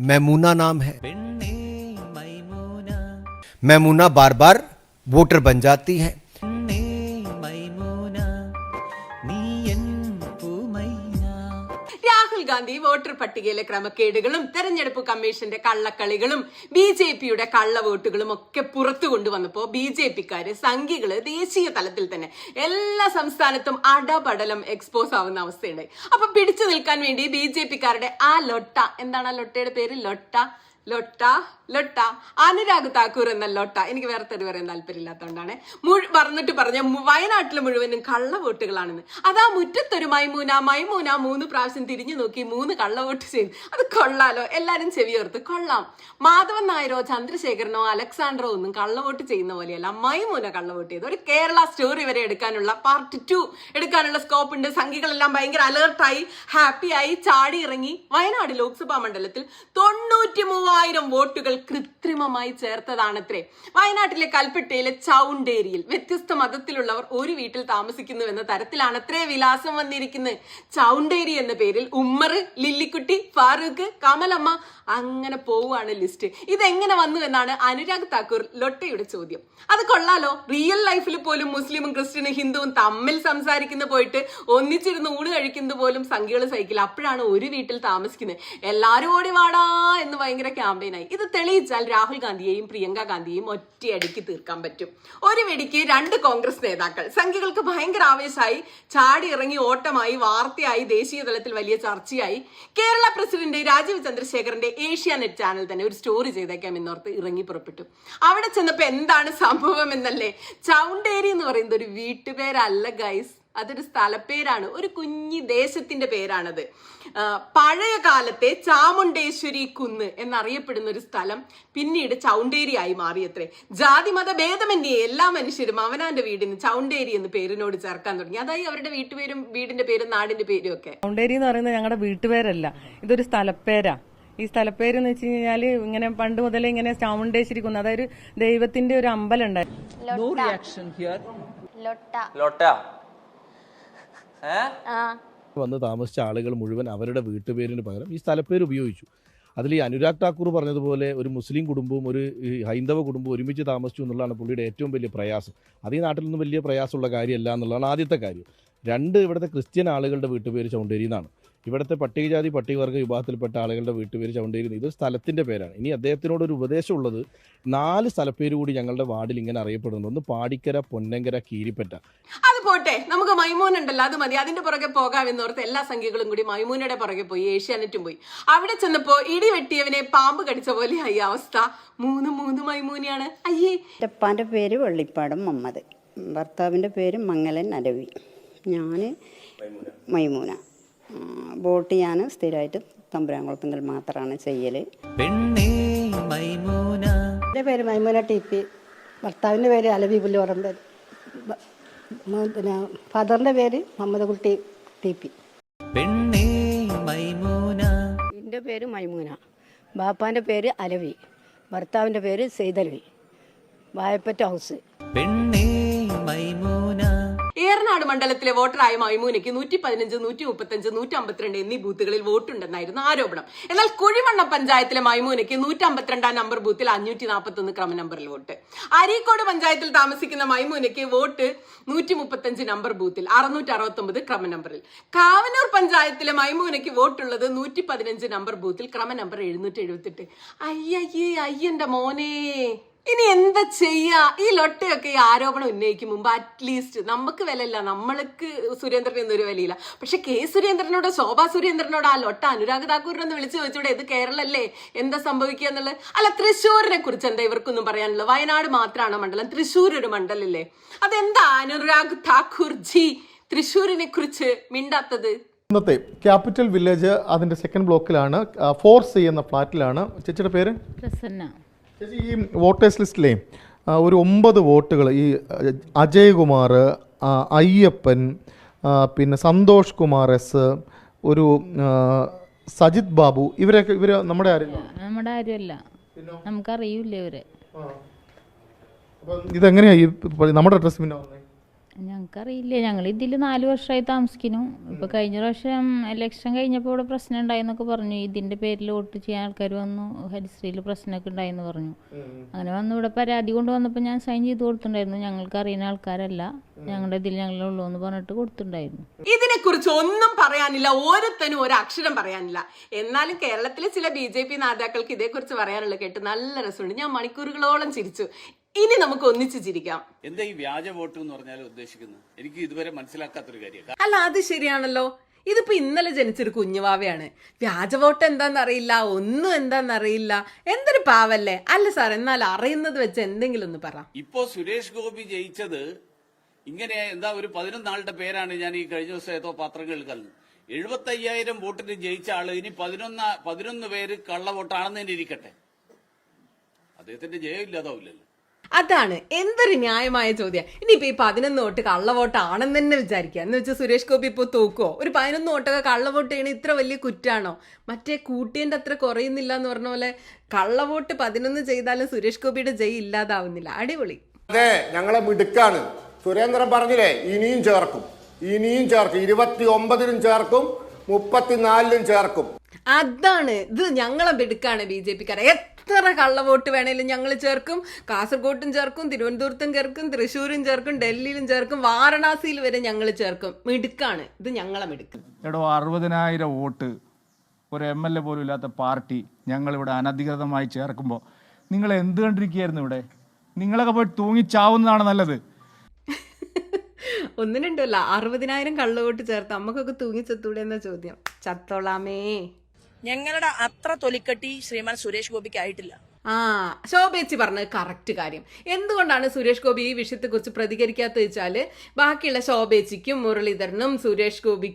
मैमूना नाम है। मैमूना बार बार वोटर बन जाती है। രാഹുൽ ഗാന്ധി വോട്ടർ പട്ടികയിലെ ക്രമക്കേടുകളും തെരഞ്ഞെടുപ്പ് കമ്മീഷന്റെ കള്ളക്കളികളും BJPയുടെ കള്ളവോട്ടുകളും ഒക്കെ പുറത്തു കൊണ്ടുവന്നപ്പോ BJPക്കാര് സംഘികള് ദേശീയ തലത്തിൽ തന്നെ എല്ലാ സംസ്ഥാനത്തും അടപടലം എക്സ്പോസ് ആവുന്ന അവസ്ഥയുണ്ടായി. അപ്പൊ പിടിച്ചു നിൽക്കാൻ വേണ്ടി BJPക്കാരുടെ ആ ലൊട്ട, എന്താണ് ആ ലൊട്ടയുടെ പേര്? ലൊട്ട അനുരാഗ് താക്കൂർ എന്ന ലൊട്ട, എനിക്ക് വേറെ തെറി പറയാൻ താല്പര്യമില്ലാത്തതുകൊണ്ടാണ്, പറഞ്ഞിട്ട് പറഞ്ഞ വയനാട്ടിൽ മുഴുവനും കള്ളവോട്ടുകളാണെന്ന്. അതാ മുറ്റത്തൊരു മൈമൂന 3 പ്രാവശ്യം തിരിഞ്ഞു നോക്കി 3 കള്ളവോട്ട് ചെയ്തു. അത് കൊള്ളാലോ, എല്ലാരും ചെവിയോർത്ത് കൊള്ളാം. മാധവൻ നായരോ ചന്ദ്രശേഖരനോ അലക്സാണ്ടറോ ഒന്നും കള്ളവോട്ട് ചെയ്യുന്ന പോലെയല്ല മൈമൂന കള്ളവോട്ട് ചെയ്തു. ഒരു കേരള സ്റ്റോറി വരെ എടുക്കാനുള്ള പാർട്ട് 2 എടുക്കാനുള്ള സ്കോപ്പ് ഉണ്ട്. സംഘികളെല്ലാം ഭയങ്കര അലേർട്ടായി, ഹാപ്പിയായി, ചാടി ഇറങ്ങി. വയനാട് ലോക്സഭാ മണ്ഡലത്തിൽ 93,000 വോട്ടുകൾ കൃത്രിമമായി ചേർത്തതാണത്രേ. വയനാട്ടിലെ കൽപ്പറ്റയിലെ ചൗണ്ടേരിയിൽ വ്യത്യസ്ത മതത്തിലുള്ളവർ ഒരു വീട്ടിൽ താമസിക്കുന്നു എന്ന തരത്തിലാണത്രേ വിലാസം വന്നിരിക്കുന്നത്. ചൗണ്ടേരി എന്ന പേരിൽ ഉമ്മർ, ലില്ലിക്കുട്ടി, ഫാറൂഖ്, കമലമ്മ, അങ്ങനെ പോവുകയാണ് ലിസ്റ്റ്. ഇതെങ്ങനെ വന്നു എന്നാണ് അനുരാഗ് താക്കൂർ ലൊട്ടയുടെ ചോദ്യം. അത് കൊള്ളാലോ, റിയൽ ലൈഫിൽ പോലും മുസ്ലിമും ക്രിസ്ത്യനും ഹിന്ദുവും തമ്മിൽ സംസാരിക്കുന്ന പോയിട്ട് ഒന്നിച്ചിരുന്ന് ഊണ് കഴിക്കുന്നത് പോലും സംഖ്യകൾ സഹിക്കില്ല. അപ്പോഴാണ് ഒരു വീട്ടിൽ താമസിക്കുന്നത്. എല്ലാരും ഓടി വാടാ എന്ന് ഭയങ്കര ക്യാമ്പയിനായി. ഇത് തെളിയിച്ചാൽ രാഹുൽ ഗാന്ധിയെയും പ്രിയങ്ക ഗാന്ധിയെയും ഒറ്റയടിക്ക് തീർക്കാൻ പറ്റും. ഒരു വെടിക്ക് 2 കോൺഗ്രസ് നേതാക്കൾ. സംഖ്യകൾക്ക് ഭയങ്കര ആവേശമായി, ചാടി ഇറങ്ങി, ഓട്ടമായി, വാർത്തയായി, ദേശീയ തലത്തിൽ വലിയ ചർച്ചയായി. കേരള പ്രസിഡന്റ് രാജീവ് ചന്ദ്രശേഖറിന്റെ ഏഷ്യാനെറ്റ് ചാനൽ തന്നെ ഒരു സ്റ്റോറി ചെയ്തേക്കാം എന്നോർത്ത് ഇറങ്ങി പുറപ്പെട്ടു. അവിടെ ചെന്നപ്പോ എന്താണ് സംഭവം എന്നല്ലേ? ചൗണ്ടേരി എന്ന് പറയുന്നത് ഒരു വീട്ടുപേരല്ല ഗൈസ്, അതൊരു സ്ഥലപ്പേരാണ്, ഒരു കുഞ്ഞി ദേശത്തിന്റെ പേരാണത്. പഴയ കാലത്തെ ചാമുണ്ടേശ്വരി കുന്ന് എന്നറിയപ്പെടുന്ന ഒരു സ്ഥലം പിന്നീട് ചൗണ്ടേരി ആയി മാറിയത്രേ. ജാതി മത ഭേദമന്യേ എല്ലാ മനുഷ്യരും അവനാന്റെ വീടിന് ചൗണ്ടേരി എന്ന് പേരിനോട് ചേർക്കാൻ തുടങ്ങി. അതായി അവരുടെ വീട്ടുപേരും വീടിന്റെ പേരും നാടിന്റെ പേരും ഒക്കെ. ചൗണ്ടേരി എന്ന് പറയുന്നത് ഞങ്ങളുടെ വീട്ടുപേരല്ല, ഇതൊരു സ്ഥലപ്പേരാ. ഈ സ്ഥലപ്പേര് എന്ന് വെച്ച് കഴിഞ്ഞാല് ഇങ്ങനെ പണ്ട് മുതലേ ഇങ്ങനെ ചാമുണ്ടേശ്വരി കുന്ന്, അതായത് ദൈവത്തിന്റെ ഒരു അമ്പലം ഉണ്ടായിരുന്നു. വന്ന് താമസിച്ച ആളുകൾ മുഴുവൻ അവരുടെ വീട്ടുപേരിന് പകരം ഈ സ്ഥലപ്പേര് ഉപയോഗിച്ചു. അതിൽ ഈ അനുരാഗ് താക്കൂർ പറഞ്ഞതുപോലെ ഒരു മുസ്ലിം കുടുംബവും ഒരു ഹൈന്ദവ കുടുംബവും ഒരുമിച്ച് താമസിച്ചു എന്നുള്ളതാണ് പുള്ളിയുടെ ഏറ്റവും വലിയ പ്രയാസം. അത് ഈ നാട്ടിൽ നിന്നും വലിയ പ്രയാസമുള്ള കാര്യമല്ല എന്നുള്ളതാണ് ആദ്യത്തെ കാര്യം. 2, ഇവിടുത്തെ ക്രിസ്ത്യൻ ആളുകളുടെ വീട്ടുപേര് ചൗണ്ടേരി എന്നാണ്. ഇവിടുത്തെ പട്ടികജാതി പട്ടികവർഗ വിഭാഗത്തിൽപ്പെട്ട ആളുകളുടെ വീട്ടുപേര് ചൗണ്ടേരി. ഇത് സ്ഥലത്തിൻ്റെ പേരാണ്. ഇനി അദ്ദേഹത്തിനോടൊരു ഉപദേശമുള്ളത് 4 സ്ഥലപ്പേര് കൂടി ഞങ്ങളുടെ വാർഡിൽ ഇങ്ങനെ അറിയപ്പെടുന്നുണ്ട്. ഒന്ന് പാടിക്കര, പൊന്നങ്കര, കീരിപ്പറ്റ. അത് പോട്ടെ, നമുക്ക് മൈമൂൻ ഉണ്ടല്ലോ, അത് മതി. അതിന്റെ പുറകെ പോകാമെന്നോർത്ത് എല്ലാ സംഖ്യകളും കൂടി മൈമൂനയുടെ പുറകെ പോയി, ഏഷ്യാനെറ്റും പോയി. അവിടെ ചെന്നപ്പോ ഇടി വെട്ടിയവനെ പാമ്പ് കടിച്ച പോലെ ആയി അവസ്ഥ. 3 മൈമൂനിയാണ്. അയ്യേ. ഉപ്പാന്റെ പേര് വെള്ളിപ്പാടം മുഹമ്മദ്, ഭർത്താവിന്റെ പേര് മംഗലൻ അരവി, ഞാന് മൈമൂന. വോട്ട് ഞാൻ സ്ഥിരമായിട്ട് തമ്പുരാൻകുളത്തുങ്കൽ മാത്രമാണ് ചെയ്യല്. എൻ്റെ പേര് മൈമൂന TP, ഭർത്താവിൻ്റെ പേര് അലവി പുല്ലുപറമ്പ്, പിന്നെ ഫാദറിൻ്റെ പേര് മുഹമ്മദ് കുട്ടി TP. എൻ്റെ പേര് മൈമൂന, ബാപ്പാൻ്റെ പേര് അലവി, ഭർത്താവിൻ്റെ പേര് സെയ്തലവി, വായപ്പറ്റ ഹൗസ്. ഏറനാട് മണ്ഡലത്തിലെ വോട്ടറായ മൈമൂനയ്ക്ക് 115, 135, 152 എന്നീ ബൂത്തുകളിൽ വോട്ടുണ്ടെന്നായിരുന്നു ആരോപണം. എന്നാൽ കുഴിമണ്ണ പഞ്ചായത്തിലെ മൈമൂനയ്ക്ക് 152 നമ്പർ ബൂത്തിൽ 541 ക്രമ നമ്പറിൽ വോട്ട്. അരീക്കോട് പഞ്ചായത്തിൽ താമസിക്കുന്ന മൈമൂനയ്ക്ക് വോട്ട് 135 നമ്പർ ബൂത്തിൽ 669 ക്രമ നമ്പറിൽ. കാവനൂർ പഞ്ചായത്തിലെ മൈമൂനയ്ക്ക് വോട്ടുള്ളത് 115 നമ്പർ ബൂത്തിൽ ക്രമ നമ്പർ 778. അയ്യന്റെ മോനെ, ഇനി എന്താ ചെയ്യാ? ഈ ലൊട്ടയൊക്കെ ഈ ആരോപണം ഉന്നയിക്കും മുമ്പ് അറ്റ്ലീസ്റ്റ് നമുക്ക് വിലയില്ല, നമ്മൾക്ക് സുരേന്ദ്രൻ എന്നൊരു വിലയില്ല. പക്ഷെ K സുരേന്ദ്രനോടോ ശോഭാ സുരേന്ദ്രനോടോ ആ ലൊട്ട അനുരാഗ് താക്കൂറിനൊന്ന് വിളിച്ചു ചോദിച്ചൂടെ, ഇത് കേരളല്ലേ, എന്താ സംഭവിക്കുക എന്നുള്ളത്? അല്ല, തൃശ്ശൂരിനെ കുറിച്ച് എന്താ ഇവർക്കൊന്നും പറയാനുള്ളത്? വയനാട് മാത്രമാണ് മണ്ഡലം, തൃശ്ശൂർ ഒരു മണ്ഡലല്ലേ? അതെന്താ അനുരാഗ് താക്കൂർ ജി തൃശ്ശൂരിനെ കുറിച്ച് മിണ്ടാത്തത്? ഇന്നത്തെ ക്യാപിറ്റൽ വില്ലേജ് അതിന്റെ 2nd ബ്ലോക്കിലാണ്, 4C എന്ന ഫ്ലാറ്റിലാണ്. ചേച്ചിയുടെ പേര്? പ്രസന്ന. ചേച്ചി, ഈ വോട്ടേഴ്സ് ലിസ്റ്റിലെ ഒരു 9 വോട്ടുകൾ ഈ അജയ് കുമാർ, അയ്യപ്പൻ, പിന്നെ സന്തോഷ് കുമാർ S, ഒരു സജിത് ബാബു, ഇവർ നമ്മുടെ ആരുമല്ല, നമുക്കറിയില്ല ഇവരെ. ഇതെങ്ങനെയാ നമ്മുടെ അഡ്രസ്? പിന്നെ ഞങ്ങൾക്കറിയില്ല. ഞങ്ങൾ ഇതിൽ 4 വർഷമായി താമസിക്കുന്നു. ഇപ്പൊ കഴിഞ്ഞ പ്രാവശ്യം ഇലക്ഷൻ കഴിഞ്ഞപ്പോൾ ഇവിടെ പ്രശ്നം ഉണ്ടായെന്നൊക്കെ പറഞ്ഞു. ഇതിന്റെ പേരിൽ വോട്ട് ചെയ്യാൻ ആൾക്കാർ വന്നു, ഹരിശ്രീയിൽ പ്രശ്നമൊക്കെ ഉണ്ടായെന്ന് പറഞ്ഞു. അങ്ങനെ വന്ന് ഇവിടെ പരാതി കൊണ്ട് വന്നപ്പോൾ ഞാൻ സൈൻ ചെയ്ത് കൊടുത്തിട്ടുണ്ടായിരുന്നു. ഞങ്ങൾക്ക് അറിയുന്ന ആൾക്കാരല്ല, ഞങ്ങളുടെ ഇതിൽ ഞങ്ങളുള്ളൂ എന്ന് പറഞ്ഞിട്ട് കൊടുത്തിട്ടുണ്ടായിരുന്നു. ഇതിനെ കുറിച്ച് ഒന്നും പറയാനില്ല, ഓരോരുത്തരും ഒരു അക്ഷരം പറയാനില്ല. എന്നാലും കേരളത്തിലെ ചില BJP നേതാക്കൾക്ക് ഇതേക്കുറിച്ച് പറയാനുള്ളത് കേട്ട് നല്ല രസമുണ്ട്. ഞാൻ മണിക്കൂറുകളോളം ചിരിച്ചു. ഇനി നമുക്ക് ഒന്നിച്ചു ചിരിക്കാം. എന്താ ഈ വ്യാജ വോട്ട് എന്ന് പറഞ്ഞാൽ ഉദ്ദേശിക്കുന്നത്? എനിക്ക് ഇതുവരെ മനസ്സിലാക്കാത്തൊരു കാര്യം. അല്ല, അത് ശരിയാണല്ലോ. ഇതിപ്പോ ഇന്നലെ ജനിച്ചൊരു കുഞ്ഞുവാവയാണ്. വ്യാജ വോട്ട് എന്താണെന്നറിയില്ല, ഒന്നും എന്താണെന്നറിയില്ല. എന്തൊരു പാവല്ലേ. അല്ല സാർ, എന്നാൽ അറിയുന്നത് വെച്ച് എന്തെങ്കിലും ഒന്ന് പറ. ഇപ്പോ സുരേഷ് ഗോപി ജയിച്ചത് ഇങ്ങനെ എന്താ ഒരു 11 ആളുടെ പേരാണ് ഞാൻ ഈ കഴിഞ്ഞ ദിവസം ഏതോ പത്രങ്ങളിൽ കണ്ടത്. 75,000 വോട്ടിന് ജയിച്ച ആള് ഇനി 11 പേര് കള്ള വോട്ടാണെന്ന് തന്നെ ഇരിക്കട്ടെ, അദ്ദേഹത്തിന്റെ ജയം ഇല്ലാതാവില്ലല്ലോ. അതാണ് എന്തൊരു ന്യായമായ ചോദ്യം. ഇനിയിപ്പോ ഈ 11 വോട്ട് കള്ളവോട്ടാണെന്ന് തന്നെ വിചാരിക്കുക. എന്ന് വെച്ചാൽ സുരേഷ് ഗോപി ഇപ്പൊ തോക്കുവോ? ഒരു 11 വോട്ടൊക്കെ കള്ളവോട്ട് ചെയ്യണ ഇത്ര വലിയ കുറ്റാണോ? മറ്റേ കൂട്ടിയന്റെ അത്ര കുറയുന്നില്ല എന്ന് പറഞ്ഞ പോലെ കള്ളവോട്ട് 11 ചെയ്താലും സുരേഷ് ഗോപിയുടെ ജയ് ഇല്ലാതാവുന്നില്ല. അടിപൊളി. അതെ, ഞങ്ങളെ മിടുക്കാണ്. സുരേന്ദ്രൻ പറഞ്ഞില്ലേ, ഇനിയും ചേർക്കും. 29-നും ചേർക്കും, 34-നും ചേർക്കും. അതാണ് ഇത്. ഞങ്ങളെ മിടുക്കാണ് BJP-ക്കാരെ. എത്ര കള്ളവോട്ട് വേണേലും ഞങ്ങൾ ചേർക്കും. കാസർഗോട്ടും ചേർക്കും, തിരുവനന്തപുരത്തും ചേർക്കും, തൃശ്ശൂരും ചേർക്കും, ഡൽഹിയിലും ചേർക്കും, വാരണാസിയിൽ വരെ ഞങ്ങൾ ചേർക്കും. മിടുക്കാണ് ഇത്, ഞങ്ങളെ മിടുക്ക്. 60,000 വോട്ട് ഒരു MLA പോലും ഇല്ലാത്ത പാർട്ടി ഞങ്ങളിവിടെ അനധികൃതമായി ചേർക്കുമ്പോൾ നിങ്ങൾ എന്ത് കണ്ടിരിക്കുകയായിരുന്നു? ഇവിടെ നിങ്ങളൊക്കെ പോയി തൂങ്ങിച്ചാവുന്നതാണ് നല്ലത്. ഒന്നും രണ്ടുമല്ല, 60,000 കള്ളവോട്ട് ചേർത്ത് നമുക്കൊക്കെ തൂങ്ങിച്ചത്തൂടെ എന്ന ചോദ്യം. ചത്തോളാമേ. ഞങ്ങളുടെ അത്ര തൊലിക്കട്ടി ശ്രീമാൻ സുരേഷ് ഗോപിക്ക് ആയിട്ടില്ല. ശോഭേച്ചി പറഞ്ഞത് കറക്റ്റ് കാര്യം. എന്തുകൊണ്ടാണ് സുരേഷ് ഗോപി ഈ വിഷയത്തെ കുറിച്ച് പ്രതികരിക്കാത്ത വെച്ചാല് ബാക്കിയുള്ള ശോഭേച്ചിക്കും മുരളീധരനും സുരേഷ് ഗോപി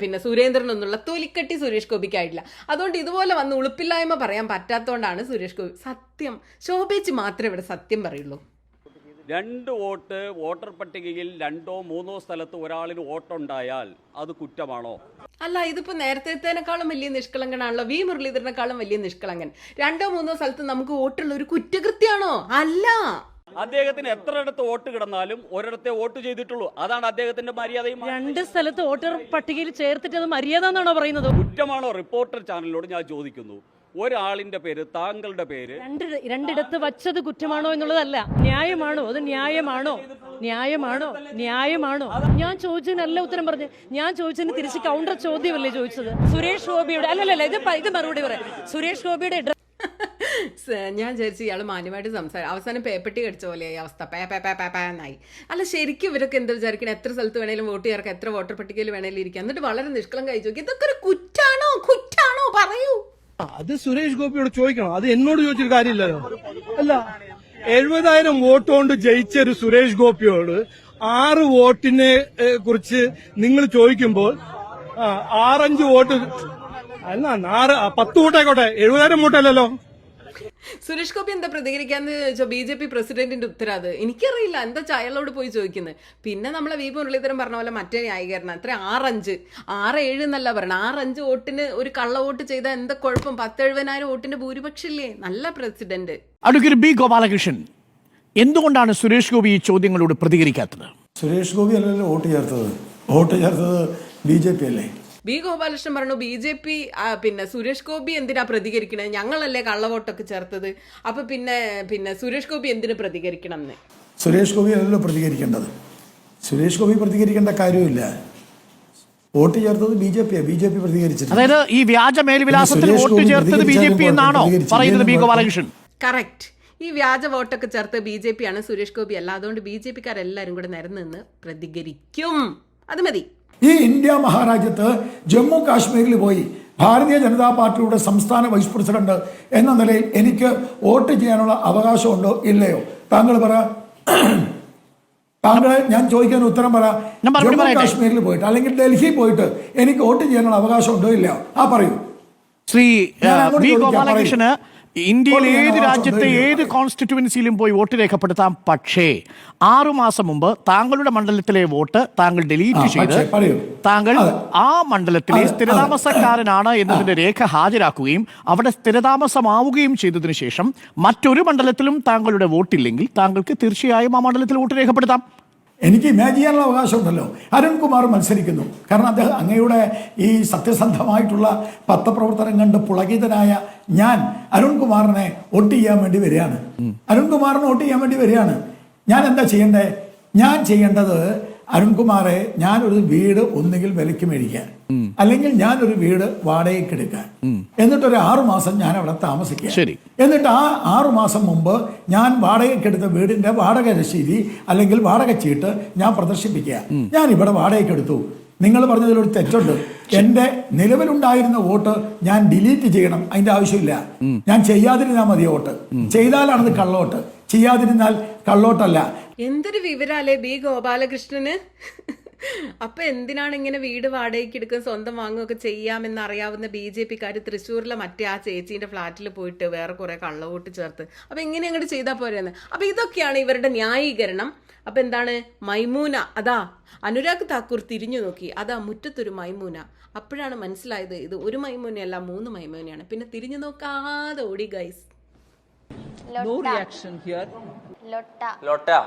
പിന്നെ സുരേന്ദ്രനും എന്നുള്ള തൊലിക്കട്ടി സുരേഷ് ഗോപിക്കായിട്ടില്ല. അതുകൊണ്ട് ഇതുപോലെ വന്ന് ഉളുപ്പില്ലായ്മ പറയാൻ പറ്റാത്തതുകൊണ്ടാണ് സുരേഷ് ഗോപി. സത്യം, ശോഭേച്ചി മാത്രമേ ഇവിടെ സത്യം പറയുള്ളൂ. 2 വോട്ട് വോട്ടർ പട്ടികയിൽ 2-3 സ്ഥലത്ത് ഒരാളിന് വോട്ടുണ്ടായാൽ അത് കുറ്റമാണോ? അല്ല, ഇതിപ്പോ നേരത്തേനേക്കാളും വലിയ നിഷ്കളങ്കനാണല്ലോ. വി മുരളീധരനേക്കാളും വലിയ നിഷ്കളങ്കൻ. 2-3 സ്ഥലത്ത് നമുക്ക് വോട്ടുള്ള ഒരു കുറ്റകൃത്യമാണോ? അല്ല. അദ്ദേഹത്തിന് എത്രയിടത്ത് വോട്ട് കിടന്നാലും ഒരിടത്തെ വോട്ട് ചെയ്തിട്ടുള്ളൂ. അതാണ് അദ്ദേഹത്തിന്റെ മര്യാദയും. 2 സ്ഥലത്ത് വോട്ടർ പട്ടികയിൽ ചേർത്തിട്ട് അത് മര്യാദ എന്നാണോ പറയുന്നത്? കുറ്റമാണോ? റിപ്പോർട്ടർ ചാനലിനോട് ഞാൻ ചോദിക്കുന്നു. ഒരാളിന്റെ പേര്, താങ്കളുടെ പേര് 2 വച്ചത് കുറ്റമാണോ എന്നുള്ളതല്ല. ന്യായമാണോ? അത് ന്യായമാണോ? ഞാൻ ചോദിച്ചതിന് നല്ല ഉത്തരം പറഞ്ഞു. ഞാൻ ചോദിച്ചതിന് തിരിച്ച് കൗണ്ടർ ചോദ്യമല്ലേ ചോദിച്ചത്? സുരേഷ് ഗോപിയുടെ അല്ലല്ല, ഇത് മറുപടി പറയാം. സുരേഷ് ഗോപിയുടെ ഞാൻ വിചാരിച്ചു ഇയാൾ മാന്യമായിട്ട് സംസാരം. അവസാനം പേപ്പട്ടി കടിച്ച പോലെയായി അവസ്ഥ. പേന്നായി. അല്ല, ശരിക്കും ഇവരൊക്കെ എന്താ വിചാരിക്കണം? എത്ര സ്ഥലത്ത് വേണേലും വോട്ട് ചേർക്കാം, എത്ര വോട്ടർ പട്ടികയിൽ വേണേലും ഇരിക്കാം, എന്നിട്ട് വളരെ നിഷ്കളം കഴിച്ചു നോക്കി. ഇതൊക്കെ ഒരു കുറ്റാണോ? പറയൂ. അത് സുരേഷ് ഗോപിയോട് ചോദിക്കണം, അത് എന്നോട് ചോദിച്ചൊരു കാര്യമില്ലല്ലോ. അല്ല, 70,000 വോട്ട് കൊണ്ട് ജയിച്ച ഒരു സുരേഷ് ഗോപിയോട് 6 വോട്ടിനെ കുറിച്ച് നിങ്ങൾ ചോദിക്കുമ്പോൾ 6-5 വോട്ട് അല്ല 10 വോട്ടായിക്കോട്ടെ, 70,000 വോട്ടല്ലല്ലോ. സുരേഷ് ഗോപി എന്താ പ്രതികരിക്കാന്ന് ചോദിച്ചോ? BJP പ്രസിഡന്റിന്റെ ഉത്തരം അത്. എനിക്കറിയില്ല, എന്താ അയാളോട് പോയി ചോദിക്കുന്നത്. പിന്നെ നമ്മളെ വി മുരളീധരൻ പറഞ്ഞ പോലെ മറ്റേ ന്യായീകരണം. അത്ര 6-7 എന്നല്ല പറയണം. 6-5 വോട്ടിന് ഒരു കള്ള വോട്ട് ചെയ്താൽ എന്താ കുഴപ്പം? 10-70,000 വോട്ടിന്റെ ഭൂരിപക്ഷമില്ലേ? നല്ല പ്രസിഡന്റ്. അഡ്വക്കേറ്റ് ബി ഗോപാലകൃഷ്ണൻ, എന്തുകൊണ്ടാണ് സുരേഷ് ഗോപി ഈ ചോദ്യങ്ങളോട് പ്രതികരിക്കാത്തത്? സുരേഷ് ഗോപി അല്ലല്ലോ വോട്ട് ചേർത്തത് BJP അല്ലേ? ബി ഗോപാലകൃഷ്ണൻ പറഞ്ഞു BJP പിന്നെ സുരേഷ് ഗോപി എന്തിനാ പ്രതികരിക്കണേ? ഞങ്ങളല്ലേ കള്ളവോട്ടൊക്കെ ചേർത്തത്. അപ്പൊ പിന്നെ സുരേഷ് ഗോപി എന്തിനു പ്രതികരിക്കണം എന്ന്. സുരേഷ് ഗോപി അല്ലല്ലോ പ്രതികരിക്കേണ്ടത്. സുരേഷ് ഗോപി പ്രതികരിക്കേണ്ട കാര്യമില്ല. വോട്ട് ചേർത്തത് BJP പ്രതികരിച്ചത്. അതായത് ഈ വ്യാജ മേൽവിലാസത്തിൽ വോട്ട് ചേർത്തത് BJP എന്നാണോ പറയുന്നത് ബി ഗോപാലകൃഷ്ണൻ? കറക്റ്റ്. ഈ വ്യാജ വോട്ടൊക്കെ ചേർത്ത് BJP ആണ്, സുരേഷ് ഗോപി അല്ല. അതുകൊണ്ട് BJP-ക്കാരെല്ലാരും കൂടെ നിരന്ന് നിന്ന് പ്രതികരിക്കും. അത് മതി. ഈ ഇന്ത്യ മഹാരാജ്യത്ത് ജമ്മു കാശ്മീരിൽ പോയി ഭാരതീയ ജനതാ പാർട്ടിയുടെ സംസ്ഥാന വൈസ് പ്രസിഡന്റ് എന്ന നിലയിൽ എനിക്ക് വോട്ട് ചെയ്യാനുള്ള അവകാശമുണ്ടോ ഇല്ലയോ? താങ്കൾ പറ. താങ്കളെ ഞാൻ ചോദിക്കാൻ ഉത്തരം പറ. ജമ്മു കാശ്മീരിൽ പോയിട്ട് അല്ലെങ്കിൽ ഡൽഹി പോയിട്ട് എനിക്ക് വോട്ട് ചെയ്യാനുള്ള അവകാശമുണ്ടോ ഇല്ലയോ? പറയൂ. ശ്രീ ബി ഗോപാലകൃഷ്ണന് ഇന്ത്യയിലെ ഏത് രാജ്യത്തെ ഏത് കോൺസ്റ്റിറ്റ്യുവൻസിയിലും പോയി വോട്ട് രേഖപ്പെടുത്താം. പക്ഷേ 6 മാസം മുമ്പ് താങ്കളുടെ മണ്ഡലത്തിലെ വോട്ട് താങ്കൾ ഡിലീറ്റ് ചെയ്ത് താങ്കൾ ആ മണ്ഡലത്തിലെ സ്ഥിരതാമസക്കാരനാണ് എന്നതിന്റെ രേഖ ഹാജരാക്കുകയും അവിടെ സ്ഥിരതാമസമാവുകയും ചെയ്തതിനു ശേഷം മറ്റൊരു മണ്ഡലത്തിലും താങ്കളുടെ വോട്ടില്ലെങ്കിൽ താങ്കൾക്ക് തീർച്ചയായും ആ മണ്ഡലത്തിൽ വോട്ട് രേഖപ്പെടുത്താം. എനിക്ക് ഇമാജിൻ ചെയ്യാനുള്ള അവകാശമുണ്ടല്ലോ. അരുൺകുമാർ മത്സരിക്കുന്നു. കാരണം അദ്ദേഹം അങ്ങയുടെ ഈ സത്യസന്ധമായിട്ടുള്ള പത്രപ്രവർത്തനം കണ്ട് പുളകിതനായ ഞാൻ അരുൺകുമാറിനെ വോട്ട് ചെയ്യാൻ വേണ്ടി വരികയാണ്. ഞാൻ എന്താ ചെയ്യേണ്ടത്? ഞാൻ ചെയ്യേണ്ടത് അരുൺകുമാറെ, ഞാനൊരു വീട് ഒന്നുകിൽ വിലയ്ക്ക് മേടിക്കാൻ, അല്ലെങ്കിൽ ഞാനൊരു വീട് വാടകയ്ക്ക് എടുക്കാൻ, എന്നിട്ടൊരു 6 മാസം ഞാൻ അവിടെ താമസിക്കുക. എന്നിട്ട് ആ 6 മാസം മുമ്പ് ഞാൻ വാടകയ്ക്ക് എടുത്ത വീടിന്റെ വാടക രശീതി അല്ലെങ്കിൽ വാടക ചീട്ട് ഞാൻ പ്രദർശിപ്പിക്കുക. ഞാൻ ഇവിടെ വാടകയ്ക്ക് എടുത്തു. നിങ്ങൾ പറഞ്ഞതിലൊരു തെറ്റുണ്ട്. എന്റെ നിലവിലുണ്ടായിരുന്ന വോട്ട് ഞാൻ ഡിലീറ്റ് ചെയ്യണം. അതിന്റെ ആവശ്യമില്ല. ഞാൻ ചെയ്യാതിരുന്നാൽ മതി വോട്ട്. ചെയ്താലാണത് കള്ളവോട്ട്, ചെയ്യാതിരുന്നാൽ കള്ളവോട്ടല്ല. എന്തൊരു വിവരാലേ ബി ഗോപാലകൃഷ്ണന്. അപ്പൊ എന്തിനാണ് ഇങ്ങനെ വീട് വാടകയ്ക്ക് എടുക്കുക, സ്വന്തം വാങ്ങുകയൊക്കെ ചെയ്യാമെന്ന് അറിയാവുന്ന BJP-ക്കാര് തൃശ്ശൂരിലെ മറ്റേ ആ ചേച്ചീന്റെ ഫ്ലാറ്റിൽ പോയിട്ട് വേറെ കുറെ കള്ളവോട്ട് ചേർത്ത് അപ്പൊ എങ്ങനെ അങ്ങോട്ട് ചെയ്താൽ പോരെന്ന്. അപ്പൊ ഇതൊക്കെയാണ് ഇവരുടെ ന്യായീകരണം. അപ്പൊ എന്താണ് മൈമൂന, അതാ അനുരാഗ് താക്കൂർ തിരിഞ്ഞു നോക്കി, അതാ മുറ്റത്തൊരു മൈമൂന. അപ്പോഴാണ് മനസ്സിലായത് ഇത് ഒരു മൈമൂനയല്ല 3 മൈമൂനയാണ്. പിന്നെ തിരിഞ്ഞു നോക്കാതെ ഓടി guys. No reaction here. Lotta.